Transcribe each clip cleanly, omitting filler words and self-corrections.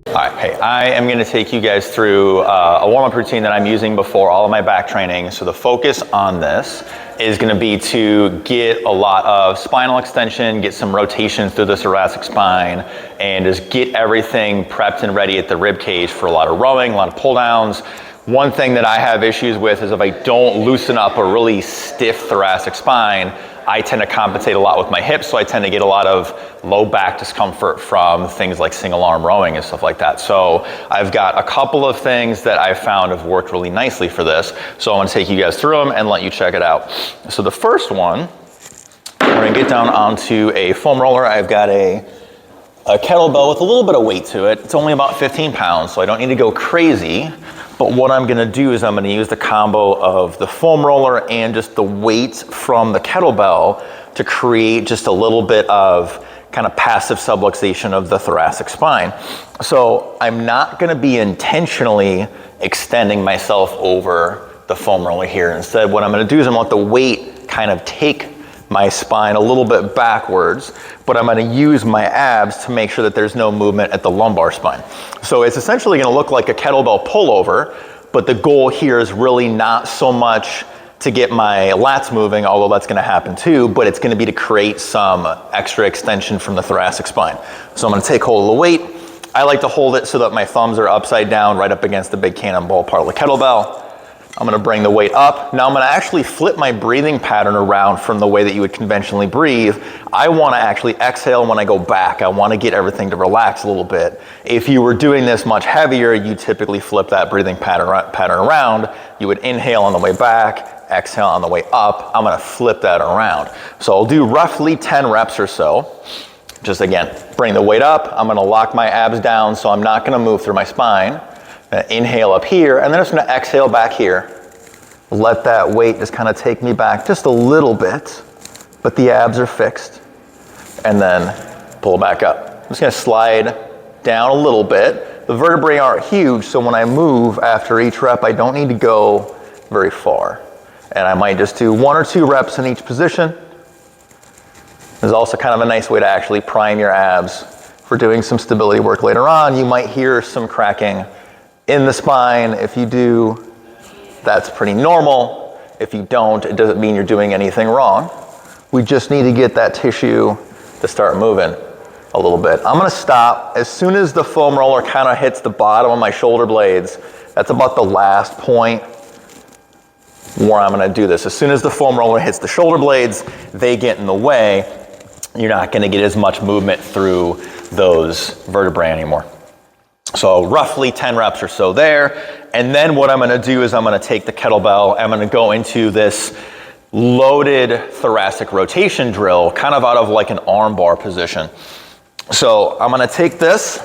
All right, hey, I am going to take you guys through a warm-up routine that I'm using before all of my back training. So the focus on this is going to be to get a lot of spinal extension, get some rotation through the thoracic spine, and just get everything prepped and ready at the rib cage for a lot of rowing, a lot of pull downs. One thing that I have issues with is if I don't loosen up a really stiff thoracic spine, I tend to compensate a lot with my hips, so I tend to get a lot of low back discomfort from things like single arm rowing and stuff like that. So I've got a couple of things that I've found have worked really nicely for this. So I want to take you guys through them and let you check it out. So the first one, we're going to get down onto a foam roller. I've got a kettlebell with a little bit of weight to it. It's only about 15 pounds, so I don't need to go crazy. But what I'm gonna do is I'm gonna use the combo of the foam roller and just the weight from the kettlebell to create just a little bit of kind of passive subluxation of the thoracic spine. So I'm not gonna be intentionally extending myself over the foam roller here. Instead, what I'm gonna do is I'm gonna let the weight kind of take my spine a little bit backwards, but I'm gonna use my abs to make sure that there's no movement at the lumbar spine. So it's essentially gonna look like a kettlebell pullover, but the goal here is really not so much to get my lats moving, although that's gonna happen too, but it's gonna be to create some extra extension from the thoracic spine. So I'm gonna take hold of the weight. I like to hold it so that my thumbs are upside down right up against the big cannonball part of the kettlebell. I'm gonna bring the weight up. Now I'm gonna actually flip my breathing pattern around from the way that you would conventionally breathe. I wanna actually exhale when I go back. I wanna get everything to relax a little bit. If you were doing this much heavier, you typically flip that breathing pattern around. You would inhale on the way back, exhale on the way up. I'm gonna flip that around. So I'll do roughly 10 reps or so. Just again, bring the weight up. I'm gonna lock my abs down so I'm not gonna move through my spine. Inhale up here, and then I'm just gonna exhale back here. Let that weight just kind of take me back just a little bit, but the abs are fixed. And then pull back up. I'm just gonna slide down a little bit. The vertebrae aren't huge, so when I move after each rep, I don't need to go very far. And I might just do 1 or 2 reps in each position. There's also kind of a nice way to actually prime your abs for doing some stability work later on. You might hear some cracking in the spine. If you do, that's pretty normal. If you don't, it doesn't mean you're doing anything wrong. We just need to get that tissue to start moving a little bit. I'm gonna stop as soon as the foam roller kind of hits the bottom of my shoulder blades. That's about the last point where I'm gonna do this. As soon as the foam roller hits the shoulder blades, they get in the way. You're not gonna get as much movement through those vertebrae anymore. So roughly 10 reps or so there. And then what I'm gonna do is I'm gonna take the kettlebell, I'm gonna go into this loaded thoracic rotation drill, kind of out of like an armbar position. So I'm gonna take this,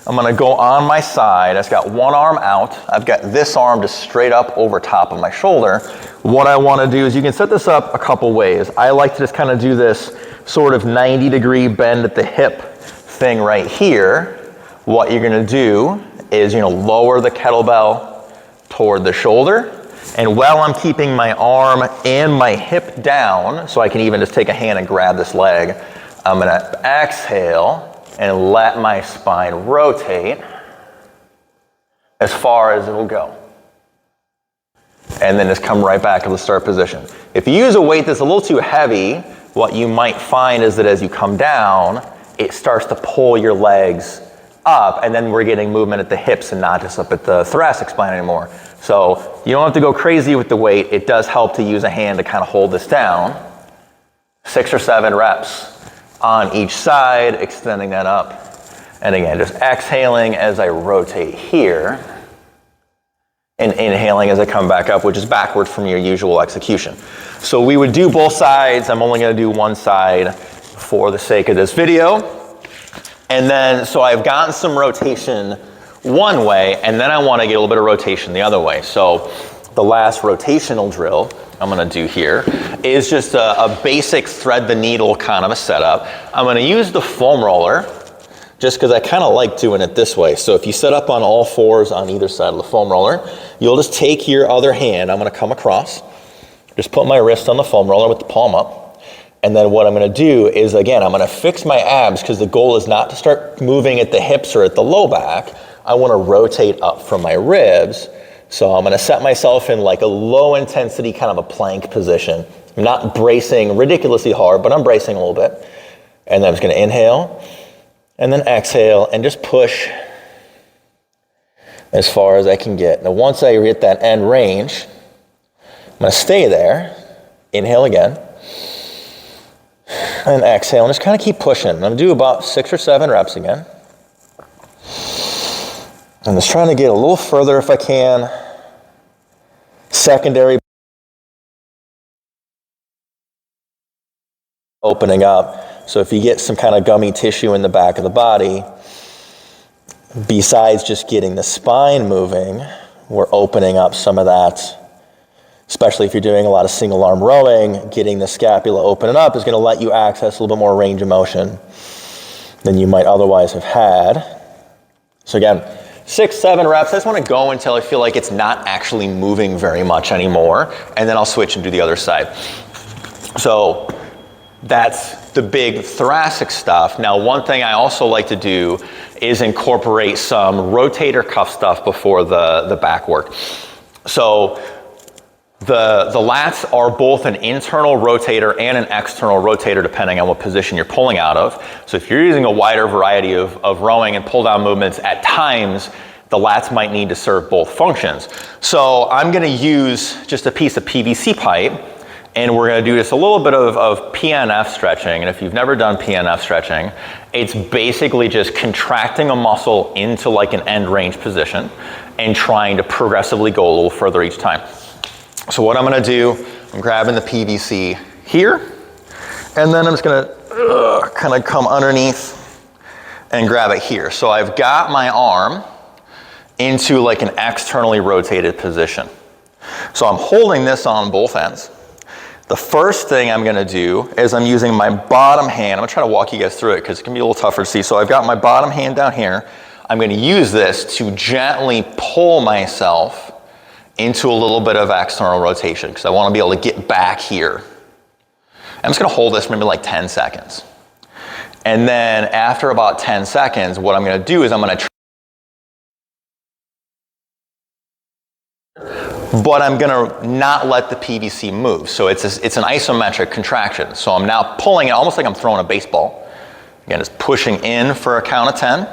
I'm gonna go on my side. I've got one arm out. I've got this arm just straight up over top of my shoulder. What I wanna do is you can set this up a couple ways. I like to just kind of do this sort of 90-degree bend at the hip thing right here. What you're gonna do is you're gonna lower the kettlebell toward the shoulder, and while I'm keeping my arm and my hip down, so I can even just take a hand and grab this leg, I'm gonna exhale and let my spine rotate as far as it'll go. And then just come right back to the start position. If you use a weight that's a little too heavy, what you might find is that as you come down, it starts to pull your legs up, and then we're getting movement at the hips and not just up at the thoracic spine anymore. So you don't have to go crazy with the weight. It does help to use a hand to kind of hold this down. 6 or 7 reps on each side, extending that up. And again, just exhaling as I rotate here and inhaling as I come back up, which is backward from your usual execution. So we would do both sides. I'm only gonna do one side for the sake of this video. And then, so I've gotten some rotation one way, and then I want to get a little bit of rotation the other way. So the last rotational drill I'm going to do here is just a basic thread the needle kind of a setup. I'm going to use the foam roller just because I kind of like doing it this way. So if you set up on all fours on either side of the foam roller, you'll just take your other hand. I'm going to come across, just put my wrist on the foam roller with the palm up, And then what I'm gonna do is, again, I'm gonna fix my abs because the goal is not to start moving at the hips or at the low back. I wanna rotate up from my ribs. So I'm gonna set myself in like a low intensity, kind of a plank position. I'm not bracing ridiculously hard, but I'm bracing a little bit. And then I'm just gonna inhale and then exhale and just push as far as I can get. Now once I hit that end range, I'm gonna stay there, inhale again, and exhale, and just kind of keep pushing. I'm gonna do about 6 or 7 reps again. I'm just trying to get a little further if I can. Secondary opening up. So if you get some kind of gummy tissue in the back of the body, besides just getting the spine moving, we're opening up some of that. Especially if you're doing a lot of single arm rowing, getting the scapula opening up is going to let you access a little bit more range of motion than you might otherwise have had. So again, 6, 7 reps. I just want to go until I feel like it's not actually moving very much anymore, and then I'll switch and do the other side. So that's the big thoracic stuff. Now, one thing I also like to do is incorporate some rotator cuff stuff before the back work. So the lats are both an internal rotator and an external rotator depending on what position you're pulling out of. So if you're using a wider variety of rowing and pull down movements, at times the lats might need to serve both functions. So I'm gonna use just a piece of PVC pipe, and we're gonna do just a little bit of PNF stretching. And if you've never done PNF stretching, it's basically just contracting a muscle into like an end range position and trying to progressively go a little further each time. So what I'm gonna do, I'm grabbing the PVC here, and then I'm just gonna kind of come underneath and grab it here. So I've got my arm into like an externally rotated position. So I'm holding this on both ends. The first thing I'm gonna do is I'm using my bottom hand. I'm gonna try to walk you guys through it because it can be a little tougher to see. So I've got my bottom hand down here. I'm gonna use this to gently pull myself into a little bit of external rotation because I want to be able to get back here. I'm just going to hold this maybe like 10 seconds. And then after about 10 seconds, what I'm going to do is I'm going to but I'm going to not let the PVC move. So it's an isometric contraction. So I'm now pulling it almost like I'm throwing a baseball. Again, it's pushing in for a count of 10.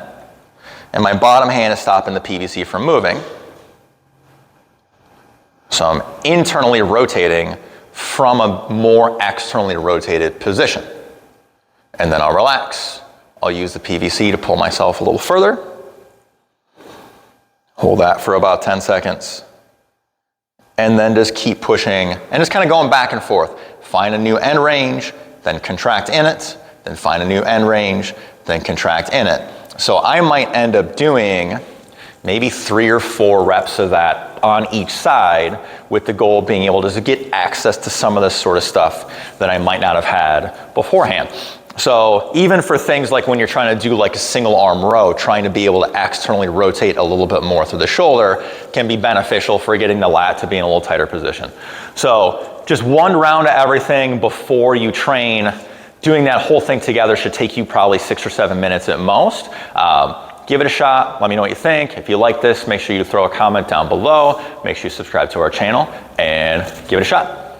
And my bottom hand is stopping the PVC from moving. So I'm internally rotating from a more externally rotated position. And then I'll relax. I'll use the PVC to pull myself a little further. Hold that for about 10 seconds. And then just keep pushing and just kind of going back and forth. Find a new end range, then contract in it, then find a new end range, then contract in it. So I might end up doing maybe 3 or 4 reps of that on each side, with the goal of being able to get access to some of this sort of stuff that I might not have had beforehand. So even for things like when you're trying to do like a single arm row, trying to be able to externally rotate a little bit more through the shoulder can be beneficial for getting the lat to be in a little tighter position. So just 1 round of everything before you train. Doing that whole thing together should take you probably 6 or 7 minutes at most. Give it a shot. Let me know what you think. If you like this, make sure you throw a comment down below. Make sure you subscribe to our channel and give it a shot.